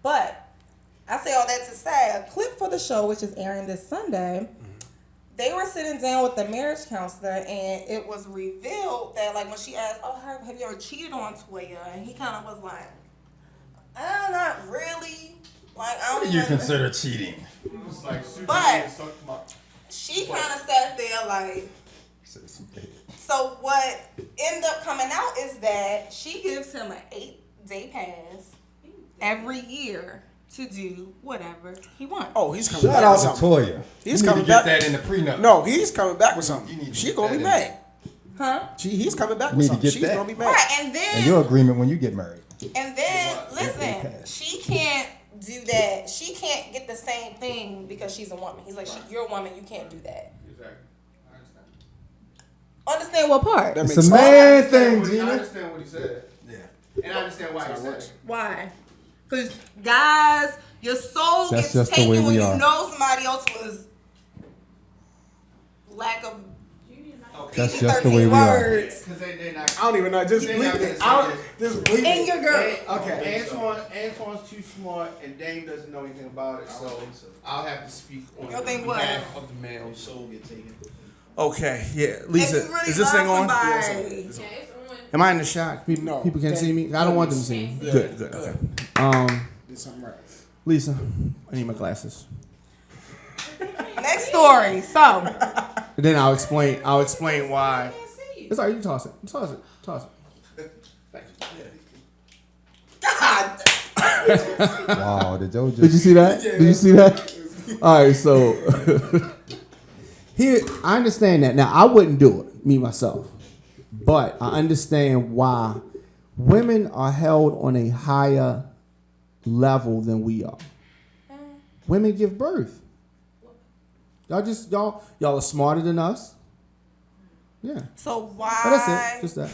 But I say all that to say a clip for the show, which is airing this Sunday. They were sitting down with the marriage counselor, and it was revealed that, like, when she asked, "Oh, have you ever cheated on Toya?" and he kind of was like, "Not really. Like, I don't." What do you consider cheating? But she kind of sat there like. So what ended up coming out is that she gives him an 8-day pass every year to do whatever he wants. Oh, he's coming Shout back out with to something. Toya. He's you coming need to get back. that in the prenup. No, he's coming back with something. She's gonna be mad. Huh? He's coming back You with need to something. get She's that. gonna be mad. Right, and then And your agreement when you get married. And then, listen, she can't do that. She can't get the same thing because she's a woman. He's like, you're a woman, you can't do that. Exactly. I understand. Understand what part? That It's makes a sense. man thing, I Gina. understand what he said. Yeah. And I understand why he said it. Why? Because, guys, your soul That's gets just the taken way when we you are. know somebody else was lack of That's just the way we are. words. Because they're not. I don't even know. Just They're bleep not it. gonna Just bleep it. And your girl. Okay. Antoine's too smart, and Dame doesn't know anything about it, so I'll have to speak on Your thing what? behalf of the male soul get taken. Okay. Yeah. Lisa, If you really is this thing on? love Yes, somebody- it's on. Am I in the shot? No. People can't see me. I don't want them to see me. Good. Good. Okay. Did something right. Lisa, I need my glasses. Next story. So, And then I'll explain why. It's all right. You toss it. Toss it. God. Wow, did Joe just... Did you see that? Did you see that? All right, so here I understand that. Now I wouldn't do it, me myself, but I understand why women are held on a higher level than we are. Women give birth. Y'all are smarter than us. Yeah. So why? But that's it. Just that.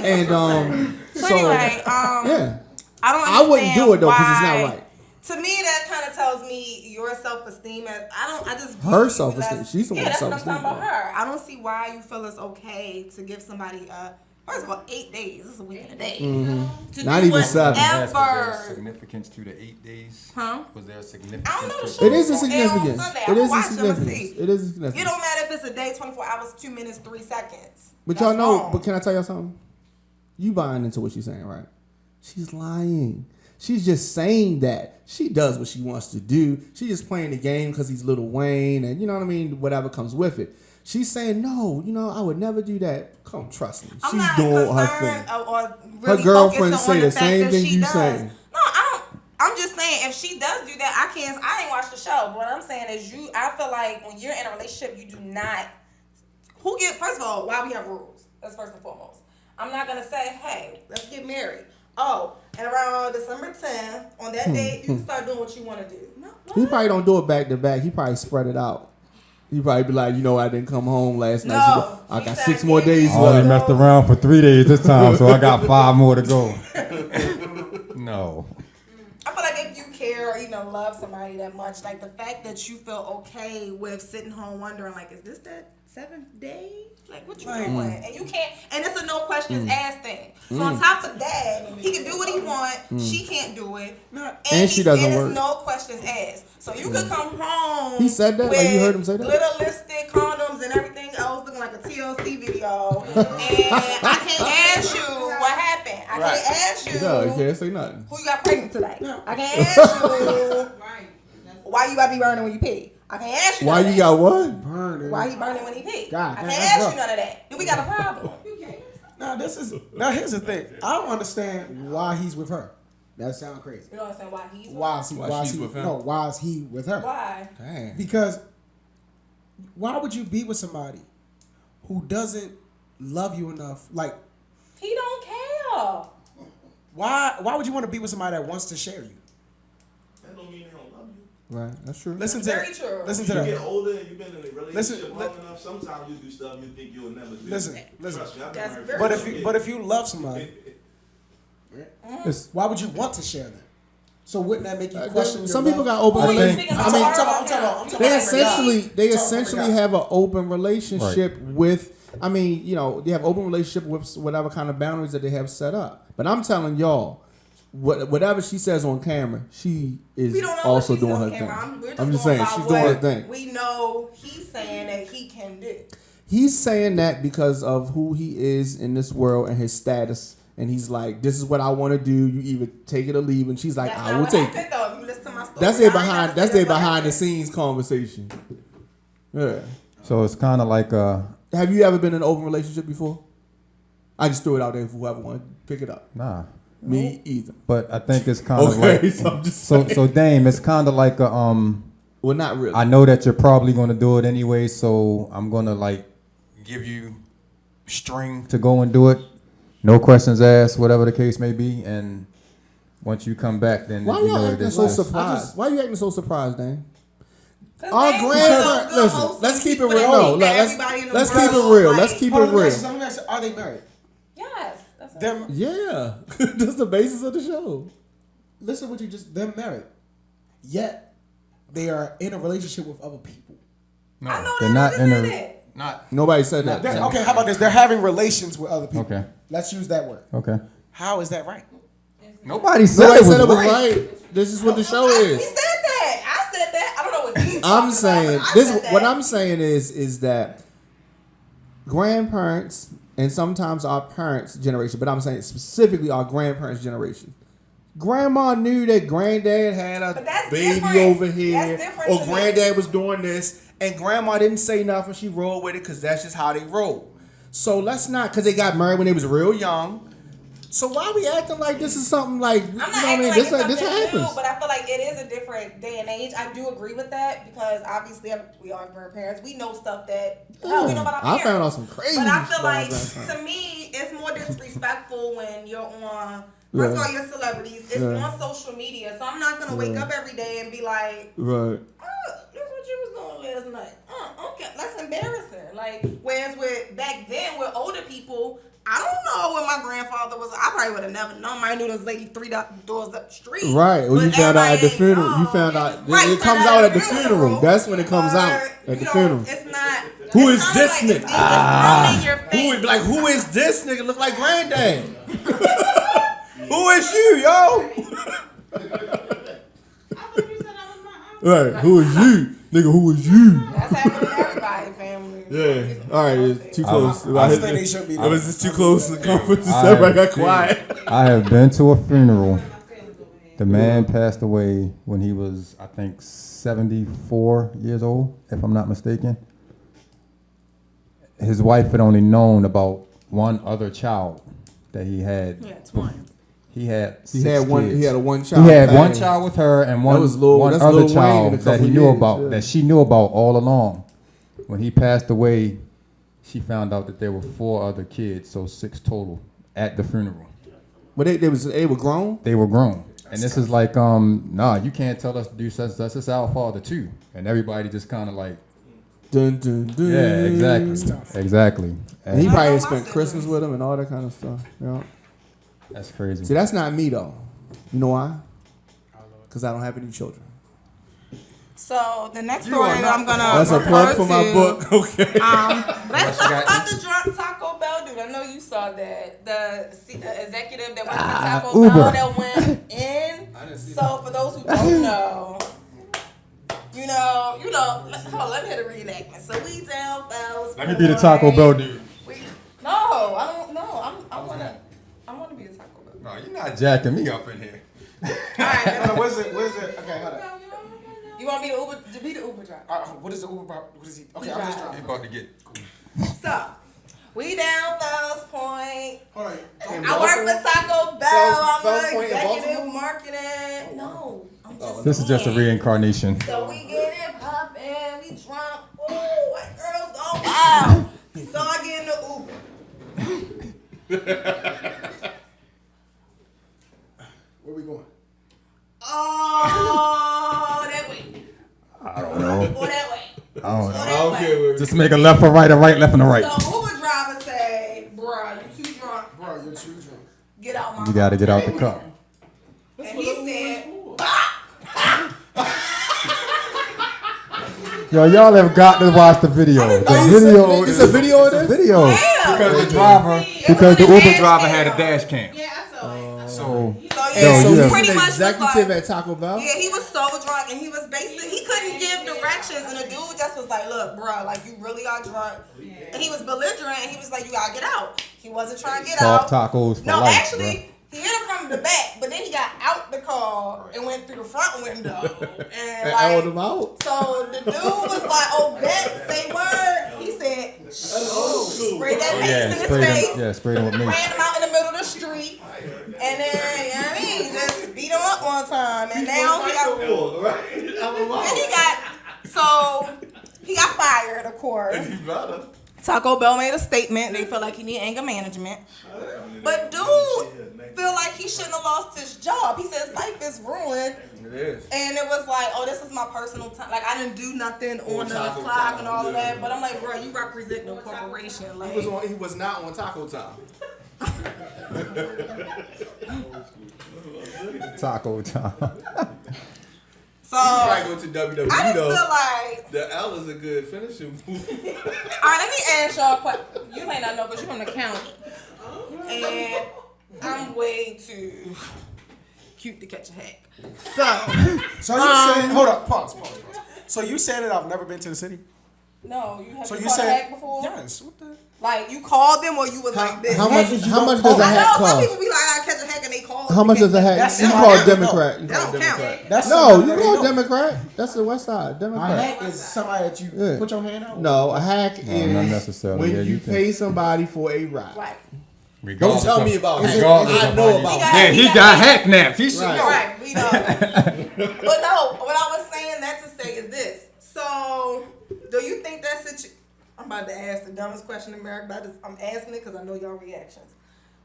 And So anyway, yeah. I don't. I wouldn't do it though because it's not why- right. To me, that kind of tells me your self-esteem. I just view Her you self-esteem. as- She's the one with that's what I'm self-esteem, talking about. though. Her. I don't see why you feel it's okay to give somebody first of all 8 days. This is a week and a day. To Not do even 7. Was there whatever. significance to the 8 days? Huh? Was there a significance I don't know. to Show It is a on significance. Sunday. It I'ma is a watch them and significance. see. It is a significance. It don't matter if it's a day, 24 hours, 2 minutes, 3 seconds. But That's y'all know, wrong. but can I tell y'all something? You buying into what she's saying, right? She's lying. She's just saying that. She does what she wants to do. She's just playing the game because he's Lil Wayne and you know what I mean? Whatever comes with it. She's saying, no, I would never do that. Come, trust me. I'm She's not doing her concerned thing. or really Her girlfriend focusing on say the fact same that thing she you does. saying. No, I don't. I'm just saying if she does do that, I ain't watched the show. But what I'm saying is I feel like when you're in a relationship, you do not. First of all, why we have rules? That's first and foremost. I'm not gonna say, hey, let's get married. Oh, and around December 10th, on that day, you can start doing what you want to do. No, He probably don't do it back to back. He probably spread it out. He probably be like, I didn't come home last night. So I she got said 6 more days I only left. messed around for 3 days this time, so I got 5 more to go. No. I feel like if you care or even love somebody that much, like the fact that you feel okay with sitting home wondering, like, is this that 7th day? Like, what you doing? And you can't, and it's a no questions asked thing. So on top of that, he can do what he want. She can't do it. And she doesn't work. It's no questions asked. So you could come home. He said that? With Like, you heard him say that? glitter lipstick, condoms, and everything else looking like a TLC video. And I can't ask you what happened. I can't ask you. No, he can't say nothing. Who you got pregnant today? I can't ask you why you about to be burning when you pee. I can't ask you Why none of you that. got what? Burning. Why he burning when he pee? God, I man, can't that's ask rough. you none of that. Do we got a problem? Now here's the thing. I don't understand why he's with her. That sounds crazy. You don't understand why he's Why is he with her? Why? Damn. Because why would you be with somebody who doesn't love you enough? Like, He don't care. why would you want to be with somebody that wants to share you? That don't mean they don't love you. Right, that's true. Listen to Very that. true. Listen to You get that. older and you've been in a relationship Listen, long enough, sometimes you do stuff you think you'll never do. Listen. Trust me, I've been That's married very for But if 10 you love somebody, It's- why would you want to share that? So wouldn't that make you question? some your people love? got open Who are you relationships. speaking I'm about? talking about They like essentially have an open relationship with. They have open relationship with whatever kind of boundaries that they have set up. But I'm telling y'all, whatever she says on camera, she is We don't know also what she's doing her on thing. camera. We're I'm just going saying by she's doing her what thing. We know he's saying that he can do. He's saying that because of who he is in this world and his status. And he's like, this is what I want to do. You either take it or leave. And she's like, That's I not will what take happened, it. though. If you listen to my story, That's I it ain't behind. never That's said it what behind the happened. scenes conversation. Yeah. So it's kind of like Have you ever been in an open relationship before? I just threw it out there for whoever wants to pick it up. nah. Me either. But I think it's kind of Okay, like so I'm just saying. so Dame, it's kind of like a Well, not really. I know that you're probably gonna do it anyway, so I'm gonna like give you string to go and do it. No questions asked, whatever the case may be, and once you come back, then Why you y'all know that acting it's so just- surprised? Why you acting so surprised, Dan? 'Cause Our they grandparents. one of those Listen, wholesome let's keep it people real. that No, think that let's everybody in the let's keep it world, real. like- Let's keep Hold it on, let me real. ask you something. Are they married? Yes. That's what Them. Yeah, that's the basis of the show. Listen, to what you just. They're married, yet they are in a relationship with other people. No, I know they're that. not Just in said a it. not Nobody said that. They're- okay, how about this? They're having relations with other people. okay. Let's use that word. Okay. How is that right? Nobody said Nobody it was said it was right. right. This is what the show He is. said that. I said that. I don't know what he's I'm talking saying about, but I this. said that. What I'm saying is that grandparents and sometimes our parents' generation, but I'm saying specifically our grandparents' generation. Grandma knew that granddad had But a that's baby different. over here, That's different or to me. granddad was doing this, and grandma didn't say nothing. She rolled with it because that's just how they roll. So let's not, because they got married when they was real young. So why we acting like this is something like, I'm you know not what I acting mean? like This it's something happens. new, but I feel like it is a different day and age. I do agree with that because obviously we are grandparents. We know stuff that hell, we know about our I parents. found out some crazy But I shit feel about like grandparents. to me, it's more disrespectful when you're on. First of all, you're celebrities. It's on social media, so I'm not gonna wake up every day and be like, Right. oh, this what you was doing last night. Okay, that's embarrassing. Like, whereas with back then with older people, I don't know what my grandfather was. I probably would have never known. I knew this lady three doors up the street. Right. Well, you But found out at the everybody funeral. ain't You know. found out. Right, It comes out at the funeral. That's when it comes out But, at the you know, funeral. It's not. Who it's is kinda this like, nigga? It's thrown in your Who face. is like? Who is this nigga? Look like granddad. Who is you, yo? Right. Who is you, nigga? Who is you? That's happening to everybody, family. Yeah. All right. It's too close. I just think they should be. It was just too close to the conference. I- Everybody got quiet. I have been to a funeral. The man passed away when he was, I think, 74 years old, if I'm not mistaken. His wife had only known about one other child that he had. Yeah, it's one. He had He six had one. kids. He had a one He child. had one thing. child with her and one, was Lil- one that's other Lil Wayne in a child that couple he knew years, about, yeah. that she knew about all along. When he passed away, she found out that there were 4 other kids, so 6 total at the funeral. But they were grown. They were grown. And this is like, nah, you can't tell us to do such. This is our father too. And everybody just kind of like, Dun, dun, dun. yeah, exactly, exactly. And he And probably my spent siblings. Christmas with him and all that kind of stuff. Yeah. that's crazy. See, that's not me though. You know why? Because I don't have any children. So the next story that I'm gonna That's a refer plug for my to, book. Okay. Let's talk got- about the drunk Taco Bell dude. I know you saw that. The executive that went to Taco Uber. Bell that went in. So for those who don't know, you know. Hold on, let me hit a reenactment. So we down Fells. Let me be the Taco Bell dude. No, I don't know. I wanna be a Taco Bell. No, you're not jacking me up in here. All right. Where's it? Okay, hold on. You want me to be the Uber driver? What is the Uber? What is he? Okay, He I'm just drive. driving. about to get. So we down Fells Point. Hold on. I work for Taco Bell. Fells I'm an Point in executive Baltimore? marketing. No, I'm just This is just a saying. reincarnation. So we get it poppin', we drunk. Ooh, white girls go wild. So I get in the Uber. Where we going? Oh, that way. I don't know. Or that way. I don't Or know. that way. Just make a left or right, or right, left and a right. So Uber driver say, bruh, you too drunk. Bro, you're too drunk. Get out my You got to get out the car. And he said, Yo, y'all have got to watch the video. The video It's a video of this? video. yeah. Because the driver, It because was the a Uber dash driver cam. had a dash cam. Yeah, I saw it. So So yeah, so you he's pretty an much was executive like, at Taco Bell. yeah, he was so drunk and he was basically he couldn't give directions and the dude just was like, look, bro, like you really are drunk. And he was belligerent and he was like, you gotta get out. He wasn't trying to get Soft out. tacos for No, life, actually, he hit him from the back, but then he got out the car and went through the front window. And held him out. So the dude was like, oh, bet, say word. He said, spray that mace in his face. Sprayed him with mace. Ran him out in the middle of the street. And then, you know what I mean? Just beat him up one time. And now he got, he got fired, of course. Taco Bell made a statement. They feel like he need anger management. But dude feel like he shouldn't have lost his job. He says life is ruined. It is. And it was like, oh, this is my personal time. Like, I didn't do nothing on the clock and all of that. But I'm like, bro, you represent no corporation. Like, He was not on Taco Time. Taco time. so You probably go to WWE I just though. feel like, The L is a good finishing move. all right, let me ask y'all a question. You may not know because you're from the county. And I'm way too cute to catch a hack. So you said, hold up, pause. So you said that I've never been to the city? No, you So haven't you caught a said hack before? yes. What the? Like, you called them or you was like this? How much did you how go much does a call? I hat know, some people cost? be like, I catch a hack and they call. How much does a hat? That's You not call how Democrat. You That call don't count. Democrat. That's No, somebody you that call they know. Democrat. That's the West Side. A Democrat. hack is somebody that you Yeah. put your hand out. No, a hack not is necessarily. when Yeah, you you can- pay somebody for a ride. Right. Don't tell me about Is it. it- I know about He it. He got hack napped. He should Right. know. Right, we know. But no, what I was saying that to say is this. So, do you think that situation? I'm about to ask the dumbest question in America, but I'm asking it because I know y'all reactions.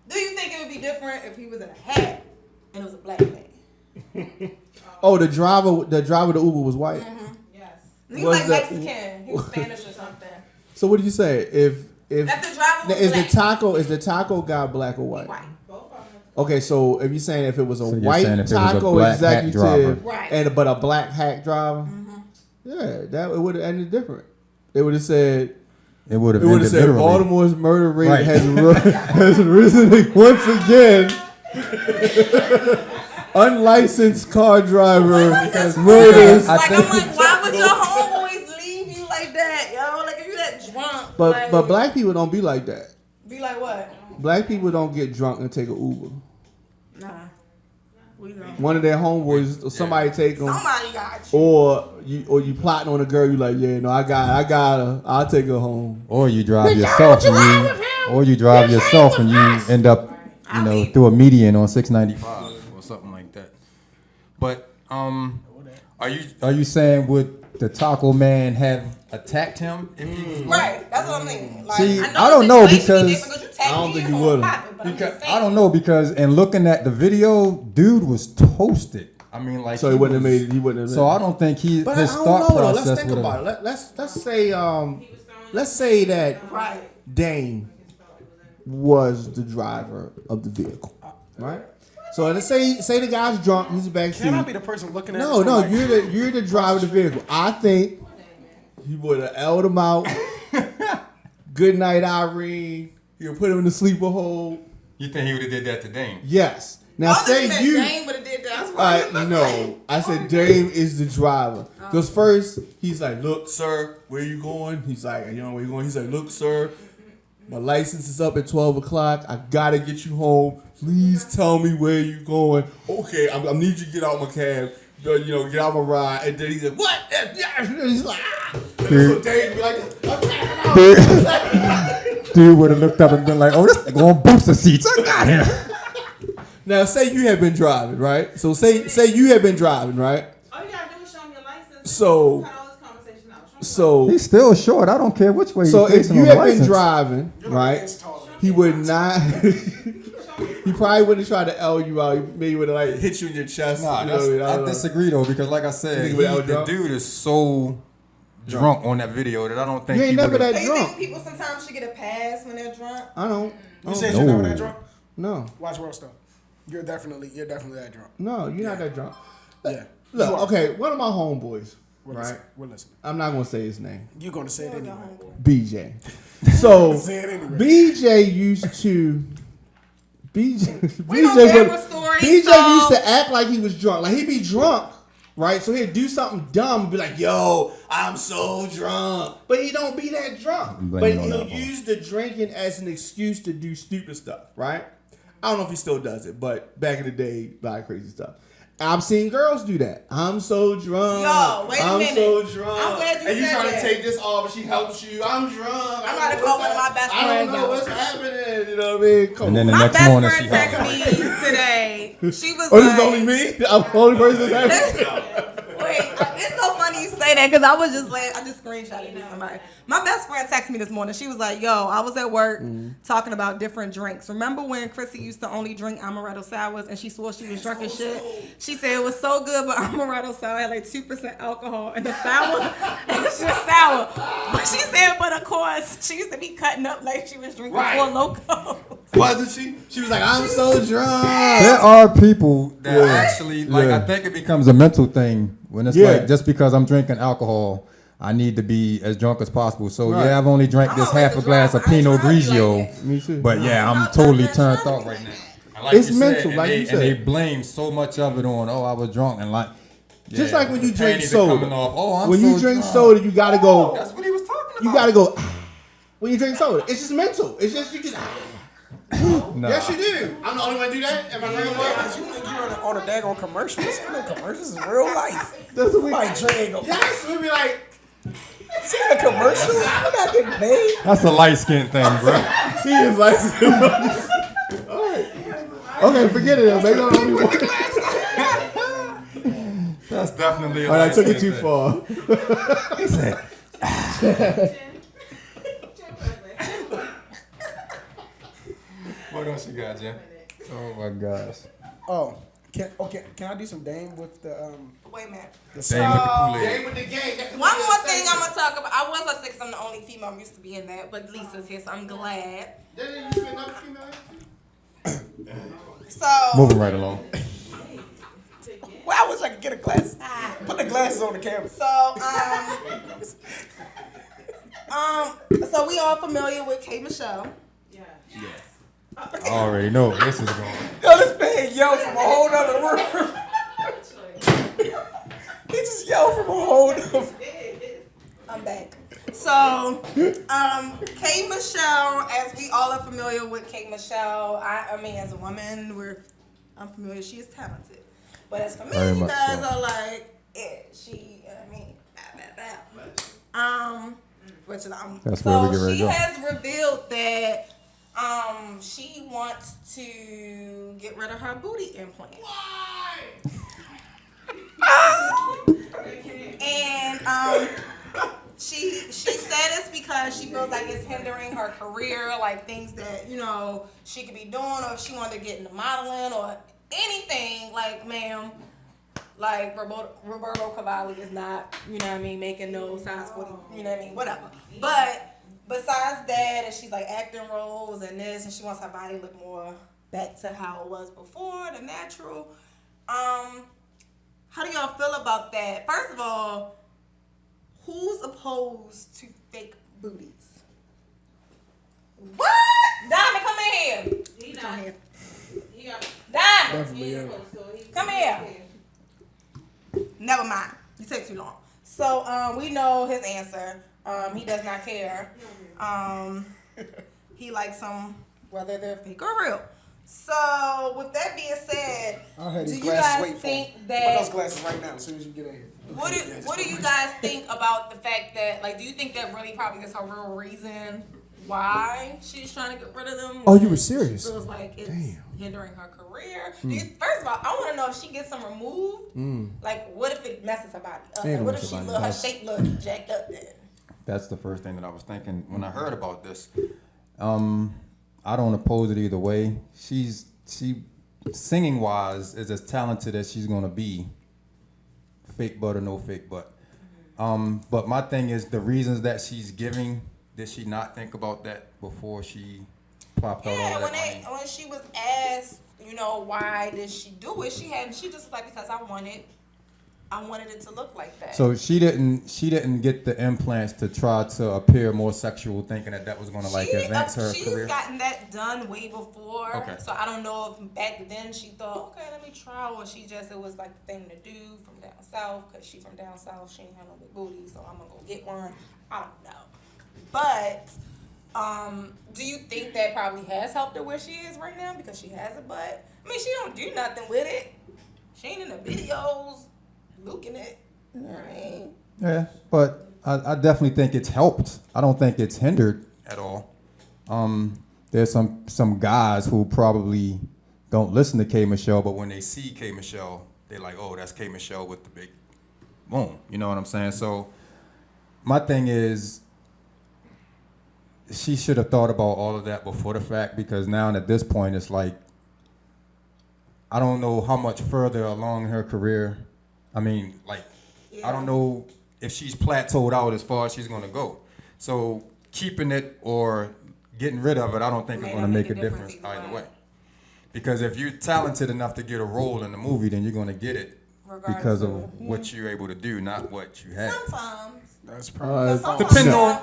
Do you think it would be different if he was in a hat and it was a black man? Oh, the driver of the Uber was white. He was Was like the- Mexican. He was Spanish or something. So what did you say? If That the driver was is black. the taco guy black or white? White. Okay, so if you're saying if it was a So you're white saying if it was a taco black hack executive driver. Right. but a black hack driver, yeah, that it would have ended different. It would have said. It would have It would ended have said literally. Baltimore's murder rate Right. has risen once again. Unlicensed car driver That's murders. I Like, think- I'm like, why would your homeboys leave you like that, yo? Like, if you that drunk, But like, black people don't be like that. be like what? Black people don't get drunk and take an Uber. Nah, we know. One of their homeboys or somebody take them, Somebody got you. or you plotting on a girl. You like, yeah, no, I got her. I'll take her home. Or you drive yourself and you end up, through a median on 695 or something like that. But are you saying would the taco man have attacked him if he was black? Right, that's what I mean. Like, See, know I don't know the situation be because- different you tagged I don't me think in he for would've. popping, but I'm just saying. I don't know because in looking at the video, dude was toasted. I mean, like So he wouldn't have made it. He wouldn't have. So I don't think his But I thought don't know though. process Let's think would about have. it. Let's say that Right. Dame was the driver of the vehicle, right? So let's say the guy's drunk. He's back seat. Can I be the person looking at No, this? no, Like, you're the driver of the vehicle. I think he would have L'd him out. Good night, Irene. He'll put him in the sleeper hold. You think he would have did that to Dame? Yes. Now I think say you. Dame would have did that. That's why No, I said Dame is the driver. Because first he's like, "Look, sir, where you going?" He's like, "You know where you going?" He's like, "Look, sir, my license is up at 12:00. I gotta get you home. Please tell me where you going." Okay, I need you to get out my cab. Get out my ride. And then he's like, "What?" He's like, "Ah." So Dame be like, Dude would have looked up and been like, "Oh, this nigga on booster seats. I got him." Now say you have been driving, right? So say you have been driving, right? All you gotta do is show me your license. So- Cut all this conversation out. Show me So He's still short. I don't care which way. So he's if facing you on the had been license. driving, right, he would not. He probably wouldn't try to L you out. He maybe would have like hit you in your chest. Nah, you know, I don't I know. disagree though because, like I said, You think he would the out-drunk? dude is so drunk on that video that I don't think You ain't he never would've- that So you think drunk. people sometimes should get a pass when they're drunk? I don't. You said No. you're never that drunk? No, Watch World Star. You're definitely that drunk. no, you're not that drunk. Yeah. Look, You are. okay, one of my homeboys, We're right? listening. We're listening. I'm not gonna say his name. You're gonna say it You're anyway. your homeboy. BJ. So Say it anyway. BJ used to We don't have a story. BJ so used to act like he was drunk. Like he'd be drunk, right? So he'd do something dumb and be like, yo, I'm so drunk. But he don't be that drunk. Blame But it on he'll that one. use the drinking as an excuse to do stupid stuff, right? I don't know if he still does it, but back in the day, a lot of crazy stuff. I've seen girls do that. I'm so drunk. Yo, wait a I'm minute. so drunk. I'm glad you and you said trying that. to take this off, but she helps you. I'm drunk. I'm about to call one of my best I friends don't know out. what's happening. You know what I mean? Come And then on. the My next best morning friend she helped texted me today. She was Oh, like, this is only me? I'm the only person that's happening? Wait, it's so funny you say that because I was just like, I just screenshotted it to somebody. My best friend texted me this morning. She was like, yo, I was at work talking about different drinks. Remember when Chrissy used to only drink amaretto sours and she swore she was drunk as shit? She said it was so good, but amaretto sour had like 2% alcohol and the sour, and it's just sour. But she said, but of course, she used to be cutting up like she was drinking Right. Four Loko. Wasn't she? She was like, I'm so drunk. There are people that Yeah. actually like. Yeah. I think it becomes a mental thing when it's Yeah. like just because I'm drinking alcohol, I need to be as drunk as possible. So Right. yeah, I've only drank I'm this always half a a glass of driver. I ain't Pinot trying to be Grigio, like that. Me too. but yeah, I'm not totally that turned drunk. off right now. And like It's you mental, said, like and you they, said. and they blame so much of it on, oh, I was drunk, and like Just yeah, like when you the drink panties are coming soda. off. Oh, I'm When so you drink drunk. soda, you gotta go. That's what he was talking about. You gotta go. When you drink soda, it's just mental. It's just you just. Nah. Yes, you do. I'm the only one to do that. Am I right? You think you're on a daggone commercial? This ain't no commercial. This is real life. That's what we. Like Dre go. Yes, we be like. See the commercial? I'm not getting paid. That's a light skin thing, bro. She is like. All right. Okay, forget it. Maybe I'm the only one. That's definitely a All right, I light took it skin too thing. far. He said, what else you got, Jen? Oh my gosh. Oh, can I do some Dame with the Wait a minute. Same with the Kool-Aid. Game with the game. That could One be a more thing segment. I'm gonna talk about. I was gonna say 'cause I'm the only female I'm used to be in that, but Lisa's here, so I'm glad. Didn't you spend another female? So Moving right along. Well, I wish I could get a glass. Put the glasses on the camera. So we all familiar with K Michelle. I already know where this is going. Yo, this man yelled from a whole nother room. He just yelled from a whole nother. I'm back. So, K Michelle, as we all are familiar with K Michelle, I mean, as a woman, I'm familiar. She is talented, but as for me, Very you much guys so. are like, which is That's so where we get ready to she go. has revealed that she wants to get rid of her booty implant. And she said it's because she feels like it's hindering her career, like things that, you know, she could be doing, or if she wanted to get into modeling or anything, like, ma'am, like Roberto Cavalli is not, you know what I mean, making no size 40, you know what I mean, whatever. But besides that, and she's like acting roles and this, and she wants her body to look more back to how it was before, the natural. How do y'all feel about that? First of all, who's opposed to fake booties? What? Diamond, come in here. He Come not. here. He got. Diamond, Definitely, yeah. come here. Never mind. You take too long. So we know his answer. He does not care. He likes them whether they're fake or real. So with that being said, I'll have do these you glasses guys waiting for me. think Put that? those glasses right now as soon as you get in here. What do you guys think about the fact that, like, do you think that really probably is her real reason why she's trying to get rid of them? Oh, you were serious? She feels like it's hindering her career. Hmm. First of all, I want to know if she gets them removed. Like, what if it messes her body up? Ain't Like, what if mess she her look, body her up. shape looks jacked up then? That's the first thing that I was thinking when I heard about this. I don't oppose it either way. She singing wise is as talented as she's gonna be. Fake butt or no fake butt. But my thing is the reasons that she's giving. Did she not think about that before she plopped out all Yeah, that money? when she was asked, you know, why did she do it? She just was like, because I wanted I wanted it to look like that. So she didn't get the implants to try to appear more sexual, thinking that was going to like advance her she's career. gotten that done way before. Okay. So I don't know if back then she thought, okay, let me try, or it was like the thing to do from down south, because she from down south, she ain't have no big booty, so I'm gonna go get one. I don't know. But do you think that probably has helped her where she is right now because she has a butt? I mean, she don't do nothing with it. She ain't in the videos looking it. You know what I mean? Yeah, but I definitely think it's helped. I don't think it's hindered at all. There's some guys who probably don't listen to K Michelle, but when they see K Michelle, they're like, oh, that's K Michelle with the big boom. You know what I'm saying? So my thing is, she should have thought about all of that before the fact, because now at this point it's like, I don't know how much further along in her career. I mean, like, I don't know if she's plateaued out as far as she's going to go. So keeping it or getting rid of it, I don't think it's going to make a difference either way. Because if you're talented enough to get a role in the movie, then you're going to get it because of what you're able to do, not what you have. Sometimes. That's probably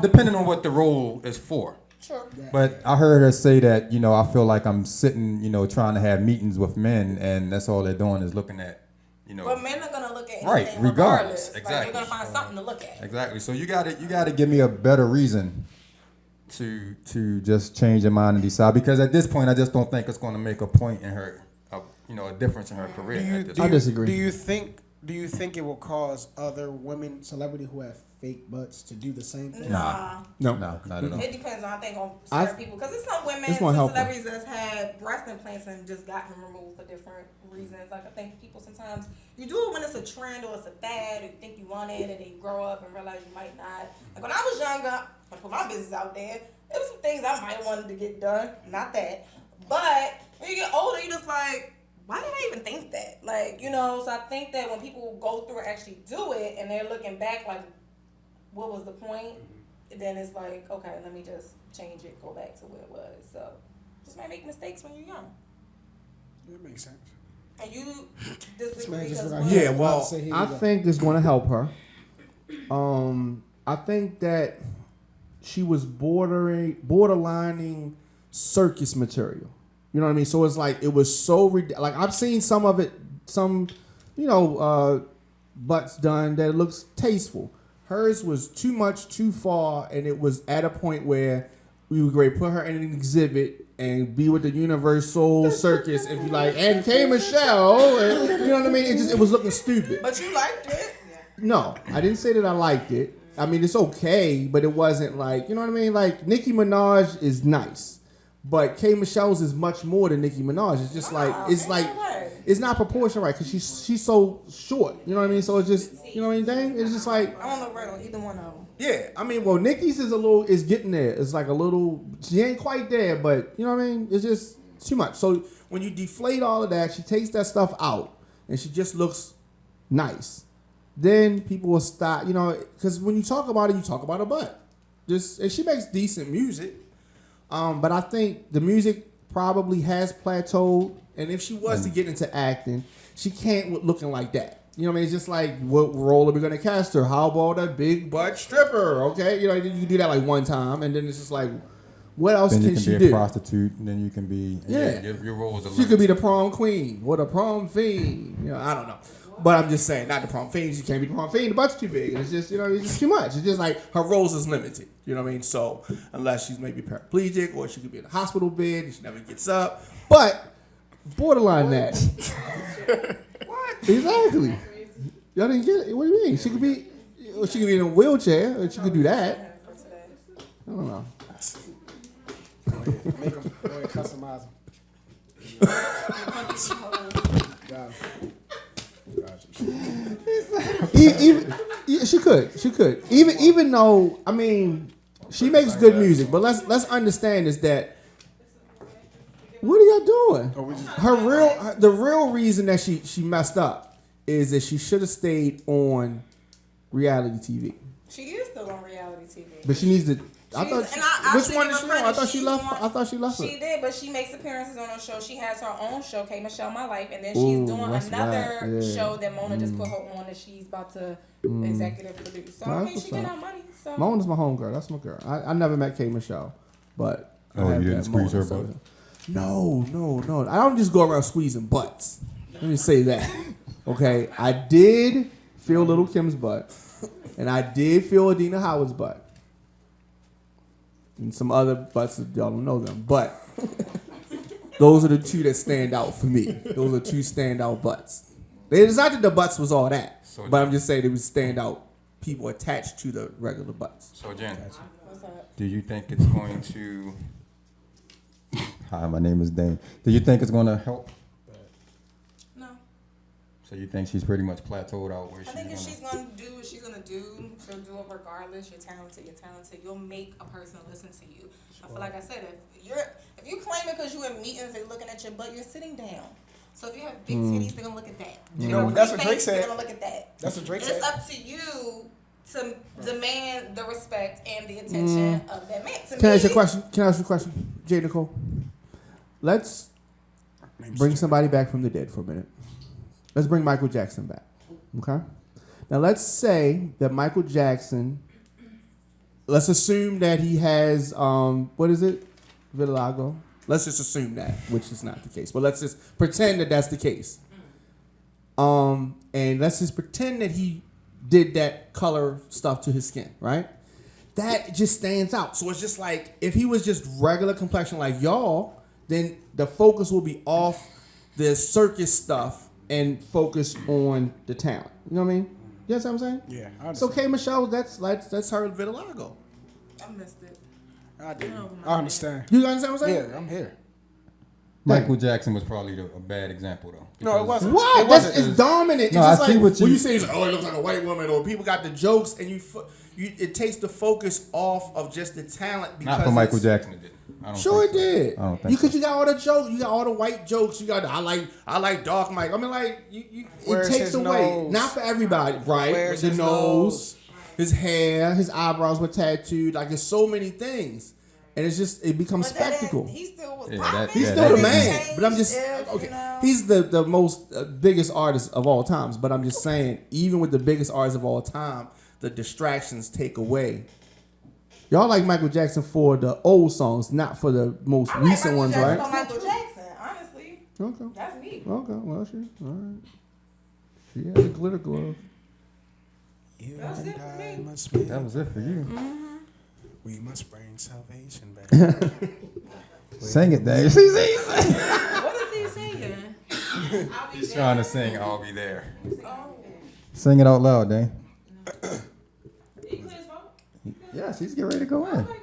Depending on what the role is for. Sure. But I heard her say that, I feel like I'm sitting, trying to have meetings with men, and that's all they're doing is looking at, But men are gonna look at anything right, regardless. Like, Exactly. they're gonna find something to look at. Exactly. So you gotta give me a better reason to just change your mind and decide, because at this point I just don't think it's going to make a point in her, a difference in her career. I disagree. Do you think it will cause other women, celebrity who have fake butts, to do the same thing? Nah. No, not at all. It depends on, I think, on certain people. Because there's some women, It's some gonna help celebrities that's had breast implants and just got them removed for different reasons. Like, I think people sometimes, you do it when it's a trend or it's a fad, or you think you want it, and then you grow up and realize you might not. Like, when I was younger, I put my business out there, there was some things I might have wanted to get done. Not that. But when you get older, you just like, why did I even think that? Like, so I think that when people go through and actually do it, and they're looking back like, what was the point? Then it's like, okay, let me just change it, go back to where it was. So just might make mistakes when you're young. That makes sense. And you disagree man just because forgot- what? Yeah, well, I think it's going to help her. I think that she was borderlining circus material. You know what I mean? So it's like, it was so like, I've seen some of it, butts done that it looks tasteful. Hers was too much, too far, and it was at a point where we would great put her in an exhibit and be with the Universal Circus and be like, and K Michelle, and, you know what I mean? It was looking stupid. But you liked it. No, I didn't say that I liked it. I mean, it's okay, but it wasn't like, you know what I mean? Like, Nicki Minaj is nice, but K Michelle's is much more than Nicki Minaj. It's just it's not proportional right, because she's so short. You know what I mean? So it's just, you know what I mean? Dang, it's just like, I don't know right on either one of them. yeah. I mean, well, Nicki's is getting there. It's like a little, she ain't quite there, but you know what I mean? It's just too much. So when you deflate all of that, she takes that stuff out, and she just looks nice. Then people will stop, because when you talk about it, you talk about her butt. And she makes decent music. But I think the music probably has plateaued. And if she was to get into acting, she can't looking like that. You know what I mean? It's just like, what role are we going to cast her? How about a big butt stripper? Okay? You can do that like one time. And then it's just like, what else Then can you she can do? be a prostitute, and then you can be your role is a She could be the prom queen or the prom fiend. I don't know. But I'm just saying, not the prom fiend. She can't be the prom fiend. The butt's too big. It's just, it's just too much. It's just like her roles is limited. You know what I mean? So unless she's maybe paraplegic, or she could be in a hospital bed and she never gets up. But borderline that. What? Exactly. Y'all didn't get it. What do you mean? She could be in a wheelchair, or she could do that. I don't know. Make them go ahead and customize them. Got She could. Even though, I mean, she makes good music, but let's understand is that, what are y'all doing? The real reason that she messed up is that she should have stayed on reality TV. She is still on reality TV. But she needs to I thought. And I Which should one give is her she on? I credit. thought she She's left. on- I thought she left She it. did, but she makes appearances on her show. She has her own show, K Michelle My Life, and then Ooh, she's doing that's another right. Yeah. show that Mona just put her on that she's about to executive produce. So Well, I that's mean, what's she getting up. out money. So Mona's my homegirl. That's my girl. I never met K Michelle, but I Oh, have you didn't met squeeze Mona, her so- butt? No. I don't just go around squeezing butts. Let me say that. Okay, I did feel Little Kim's butt, and I did feel Adina Howard's butt, and some other butts that y'all don't know them, but those are the two that stand out for me. Those are two standout butts. It's not that the butts was all that, but I'm just saying it was standout people attached to the regular butts. So Jen, what's up? do you think it's going to? Hi, my name is Dane. Do you think it's going to help? No. So you think she's pretty much plateaued out where I she's think if gonna? she's gonna do what she's gonna do, she'll do it regardless. You're talented. You'll make a person listen to you. I feel like I said, if you claim it because you in meetings, they looking at your butt, you're sitting down. So if you have big titties, they're gonna look at that. You If know, have that's big what Drake face, said. They're gonna look at that. That's what Drake And said. it's up to you to demand the respect and the attention of that man. To Can I ask you a me, question? J. Nicole? Let's bring somebody back from the dead for a minute. Let's bring Michael Jackson back. Okay? Now let's say that Michael Jackson, let's assume that he has, what is it? Vitiligo. Let's just assume that, which is not the case. But let's just pretend that that's the case. And let's just pretend that he did that color stuff to his skin, right? That just stands out. So it's just like, if he was just regular complexion like y'all, then the focus will be off the circus stuff and focus on the talent. You know what I mean? You know what I'm saying? Yeah, I So understand. K Michelle, that's her vitiligo. I missed it. I do. Oh, I understand. You understand what I'm saying? Yeah, I'm here. Michael Jackson was probably a bad example though. No, it because- wasn't. What? It That's wasn't. it's dominant. No, it's just I see like what when you- you say, oh, it looks like a white woman, or people got the jokes, and it takes the focus off of just the talent. Because Not for Michael it's- Jackson, it did. I don't Sure it think so. did. I don't think Because so. you got all the jokes, you got all the white jokes, you got I like dark Mike. I mean, like it Where's takes his away. nose? Not for everybody, right? Where's the his nose, his hair, his eyebrows were tattooed. Like there's so many things, and it's just it becomes But that spectacle. He still was Yeah, popping. that- He's yeah, still the that- man, but I'm just If, okay. you know. He's the most biggest artist of all times. But I'm just saying, even with the biggest artist of all time, the distractions take away. Y'all like Michael Jackson for the old songs, not for the most I like recent Michael ones, Jackson right? for Michael Jackson, honestly. Okay. That's me. Okay. Well, she all right. She had a glitter glove. You That's it and for I me. must be. That was it for you. We must bring salvation back. Sing it, Dave. What is he saying? He's trying to sing "I'll Be There." Oh. Sing it out loud, Dave. You clear his phone? Yes, he's getting ready to go in. Okay,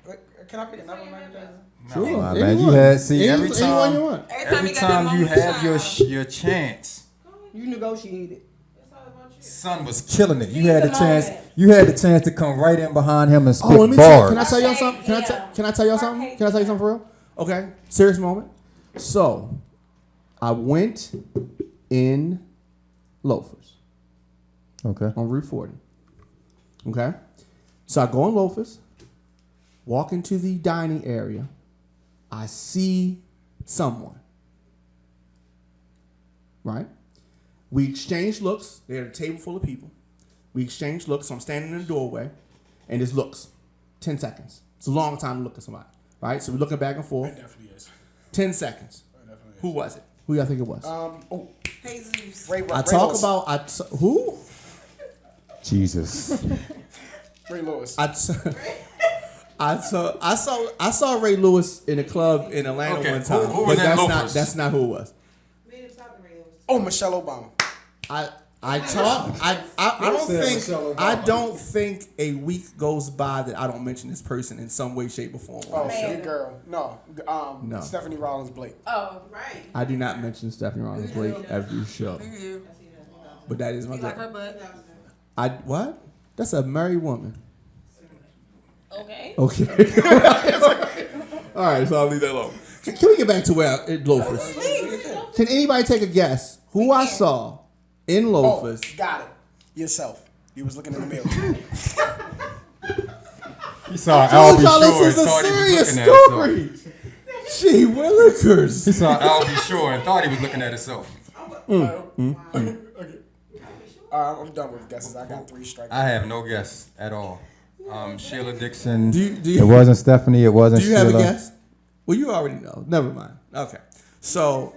go ahead. Can I pick another Michael Jackson? Sure. Nah, man, you had every anyone time. you want. Every got that time you moment to have your shine. your chance, You negotiated. It's all about you. son was killing it. You Seize had the the chance. moment. You had the chance to come right in behind him and spit Oh, let me tell. Can I bars. tell y'all Okay, something? yeah. Can I tell y'all something? Okay, Can I tell you yeah. something for real? Okay, serious moment. So, I went in loafers Okay. on Route 40. Okay, so I go in loafers, walk into the dining area. I see someone. Right? We exchange looks. They had a table full of people. We exchange looks. So I'm standing in the doorway, and it's looks. 10 seconds. It's a long time to look at somebody. Right? So we're looking back and forth. It definitely is. 10 seconds. It definitely is. Who was it? Who y'all think it was? Oh, Jesus. Ray I Ray talk Lewis. about who? Jesus. Ray Lewis. I saw Ray Lewis in a club in Atlanta Okay, one time, who was but in that's loafers? not who it was. Me and him talking radio. Oh, Michelle Obama. I don't think a week goes by that I don't mention this person in some way, shape, or form. Oh, Man. good girl. No. No. Stephanie Rollins Blake. Oh, Right. I do not mention Stephanie Rollins Blake every show, you. but that is my You like girl. her butt? I what? That's a married woman. Okay. Okay. All right, so I'll leave that alone. Can we get back to where it loafers? Can anybody take a guess who I saw in loafers? Oh, got it. Yourself. You was looking in the mirror. He saw Told Albie y'all Shore this and was a thought he was serious looking at himself. story. Gee willikers. He saw Albie Shore and thought he was looking at himself. I'm done with guesses. I got 3 strikes. I have no guess at all. Sheila Dixon. Do you- It wasn't Stephanie. It wasn't Do you Sheila. have a guess? Well, you already know. Never mind. Okay. So,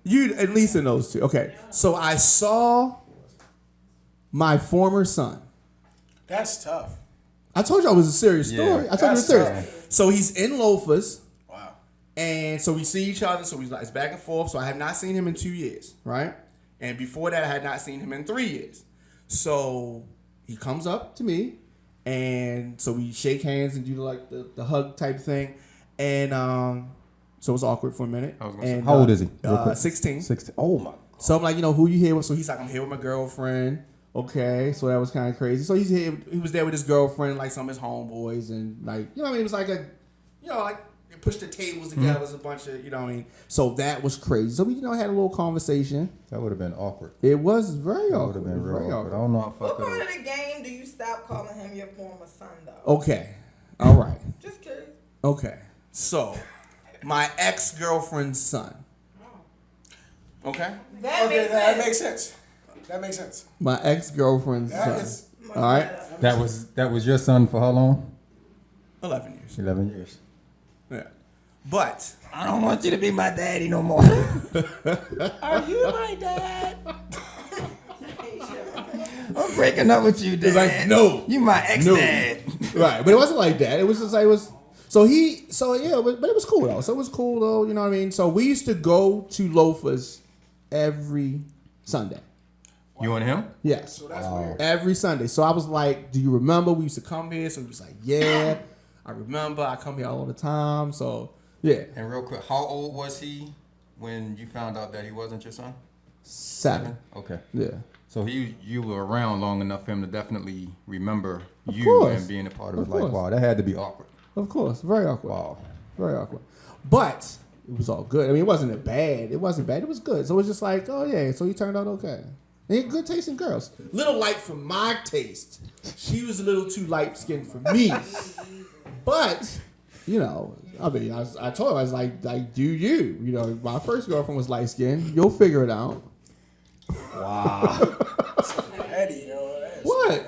you at least in those 2. Okay. So, I saw my former son. That's tough. I told y'all it was a serious Yeah. story. I told you it was That's serious. So, he's in Loafers. Wow. And so we see each other. So it's back and forth. So I have not seen him in 2 years, right? And before that, I had not seen him in 3 years. So he comes up to me, and so we shake hands and do like the hug type thing. And so it was awkward for a minute. I was gonna say, And, how old is he? Real quick. 16. 16. Oh my. So I'm like, who you here with? So he's like, I'm here with my girlfriend. Okay, so that was kind of crazy. So he was there with his girlfriend, like some of his homeboys, and like, it was like like they pushed the tables together. It was a bunch of, So that was crazy. So we, had a little conversation. That would have been awkward. It was very That would awkward. have been It was real very awkward. I don't know if I What could part have. of the game do you stop calling him your former son, though? Okay, all right. Just curious. Okay, so my ex-girlfriend's son. Okay, That Okay, makes that sense. makes sense. That makes sense. my ex-girlfriend's That son. is All right, That was your son for how long? 11 years. 11 years. Yeah, but I don't want you to be my daddy no more. Are you my dad? I'm breaking up with you, Dad. It's like, no. You my ex-dad. right, but it wasn't like that. It was just like it was. So yeah, but it was cool though. So it was cool though. You know what I mean? So we used to go to Loafers every Sunday. You and him? Yes. So that's weird. Every Sunday. So I was like, do you remember we used to come here? So he was like, yeah, I remember. I come here all the time. So, yeah. And real quick, how old was he when you found out that he wasn't your son? 7. Okay. Yeah. So you were around long enough for him to definitely remember you course. and being a part of Of his life. course. Wow, that had to be awkward. Of course. Very awkward. Wow. Very awkward. But it was all good. I mean, it wasn't bad. It wasn't bad. It was good. So it was just like, oh, yeah. So he turned out okay. And he had good taste in girls. Little light for my taste. She was a little too light-skinned for me. But, I told her, I was like, do you? My first girlfriend was light-skinned. You'll figure it out. Eddie, yo. That is What? Eddie.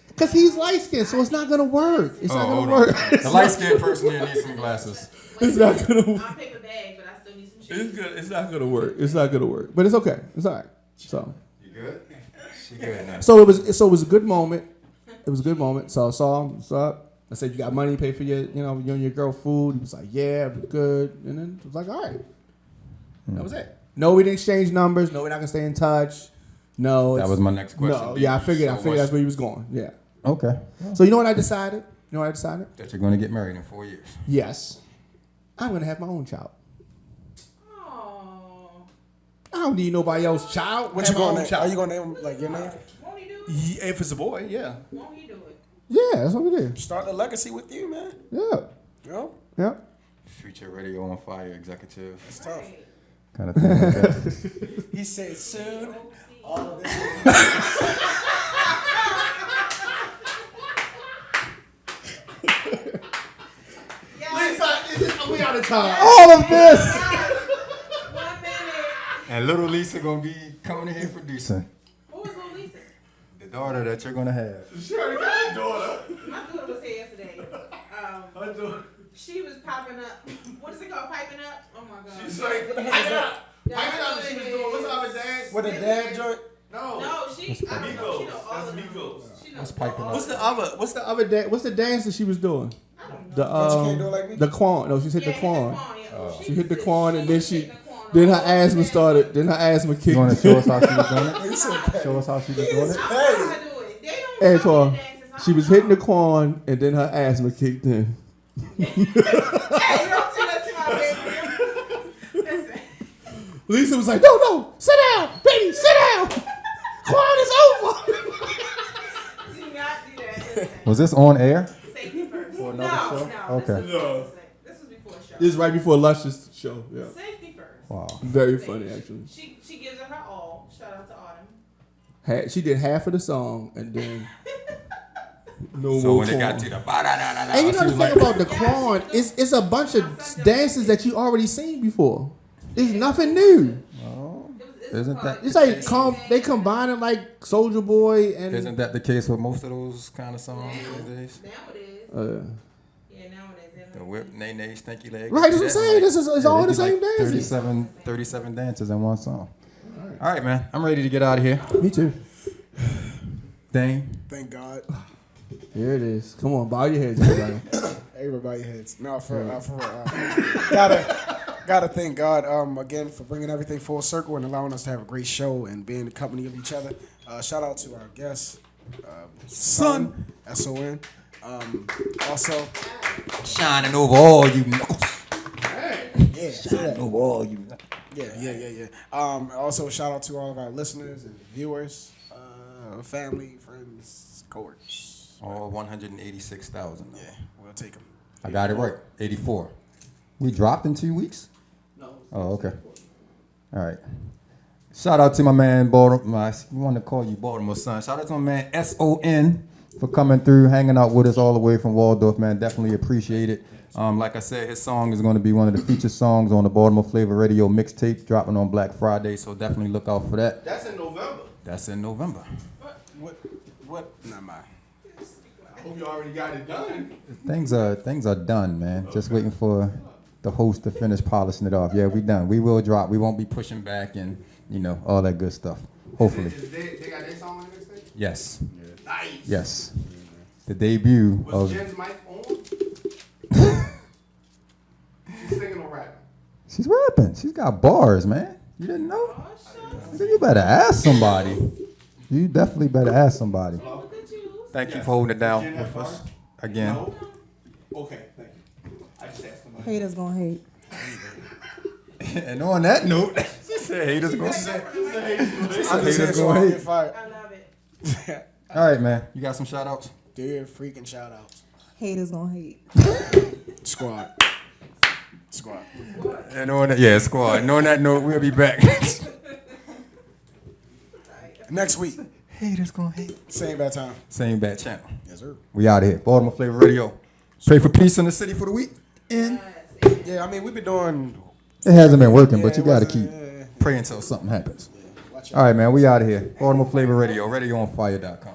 Because he's light-skinned, so it's not going to work. It's not going to hold work. on. The light-skinned person here needs some glasses. It's not going to work. I'm paper bag, but I still need some It's shit. good. It's not going to work. It's not going to work. But it's okay. It's all right. So. You good? She good now. So it was a good moment. It was a good moment. So I saw him. What's up? I said, you got money to pay for your, you and your girl food? He was like, yeah, it was good. And then it was like, all right. That was it. No, we didn't exchange numbers. No, we're not gonna stay in touch. No. That was my next question. No, Did yeah, I you figured so much that's where he was going. Yeah. Okay. So you know what I decided? That you're going to get married in 4 years. Yes. I'm gonna have my own child. Aww. I don't need nobody else's child. What Have you my gonna own name? child. Are you gonna name him like your name? Won't he do it? Yeah, if it's a boy, yeah. Won't he do it? Yeah, that's what we did. Start the legacy with you, man. Yeah. Yo, Yeah. Future Radio on Fire executive it's tough. kind of thing like that. He said soon. All of this. We out of time. All of this! 1 minute. And little Lisa going to be coming in here producing. Who was Lil Lisa? The daughter that you're going to have. Sure, got a daughter. My daughter was here yesterday. She was popping up. What is it called? Piping up? Oh my god. She's like, pipe it up. Pipe it up. She was doing, what's up with dance? With a dad joint. No. No, she. I don't know. She know all of them. She knows What's piping up? What's the other dance? What's the dance that she was doing? I don't know. The But you can't do it like me? the quan. No, she's hit the Yeah, quan. yeah. She hit the quan and then was she, hitting the quan then her all asthma day. started. Then her asthma kicked. You want to show us how she was doing it? He said, Show us how she was doing it? I don't know how to do it. They don't Hey, tell Tor, me the dances. I she don't was hitting the know. quan and then her asthma kicked in. Hey, don't do that to my baby. Listen. Lisa was like, no, sit down, baby, sit down. Quan is over. Do not do that. Listen. Was this on air? Safety first. For No, another show? no. Okay. This was before the show. This is right before Luscious show. Yeah, Safety first. Wow. very funny actually. She gives it her all. Shout out to Autumn. She did half of the song and then So when it got to the ba-da-da-da-da, And you know she the was thing like, about the clone, it's a bunch of dances that you already seen before. It's nothing new. isn't that It's like they combine it like Soldier Boy and isn't that the case with most of those kind of songs these days? Now it is. Yeah, nowadays. The whip, nay, nay, stinky leg. right. That's what I'm saying. This is it's all they the do same like dances. 37 dances in one song. All right, man. I'm ready to get out of here. Me too. Dang. Thank God. Here it is. Come on, bow your heads, everybody. Everybody heads. No, for real. Gotta thank God again for bringing everything full circle and allowing us to have a great show and be in the company of each other. Shout out to our guest, Son, S-O-N. Also, Shining over all you knuckles. yeah, say that. Over all you knuckles. Yeah. Also, shout out to all of our listeners and viewers, family, friends, coworkers. All 186,000. Yeah, we'll take them. I got it right. 84. We dropped in 2 weeks? No. Oh, okay. All right. Shout out to my man, Baltimore. I want to call you Baltimore Son. Shout out to my man, S-O-N, for coming through, hanging out with us all the way from Waldorf, man. Definitely appreciate it. Like I said, his song is going to be one of the featured songs on the Baltimore Flava Radio mixtape, dropping on Black Friday, so definitely look out for that. That's in November. That's in November. What? Not mine. I hope you already got it done. Things are done, man. Just waiting for the host to finish polishing it off. Yeah, we done. We will drop. We won't be pushing back and, all that good stuff. Hopefully. They got their song on the mixtape? Yes. Nice. Yes. The debut Was of... Jen's mic on? She's singing or rapping? She's rapping. She's got bars, man. You didn't know? You better ask somebody. You definitely better ask somebody. Thank you for holding it down Jen with have us bars? again. No? Okay, thank you. I just asked somebody. Haters gonna hate. And on that note, she said haters going to say. I'm just here so I don't get fired. I love it. All right, man. You got some shout outs? Dear freaking shout outs. Haters gonna hate. Squad. And on that, yeah, squad. And on that note, we'll be back. Next week, Haters gonna hate. same bad time. Same bad channel. Yes, sir. We out of here. Baltimore Flava Radio. Pray for peace in the city for the week. And Yeah, I mean, we've been doing. it hasn't been working, but Yeah, you it got to wasn't- keep yeah. praying until something happens. Watch All right, man. We out of here. Baltimore Flava Radio. RadioOnFire.com.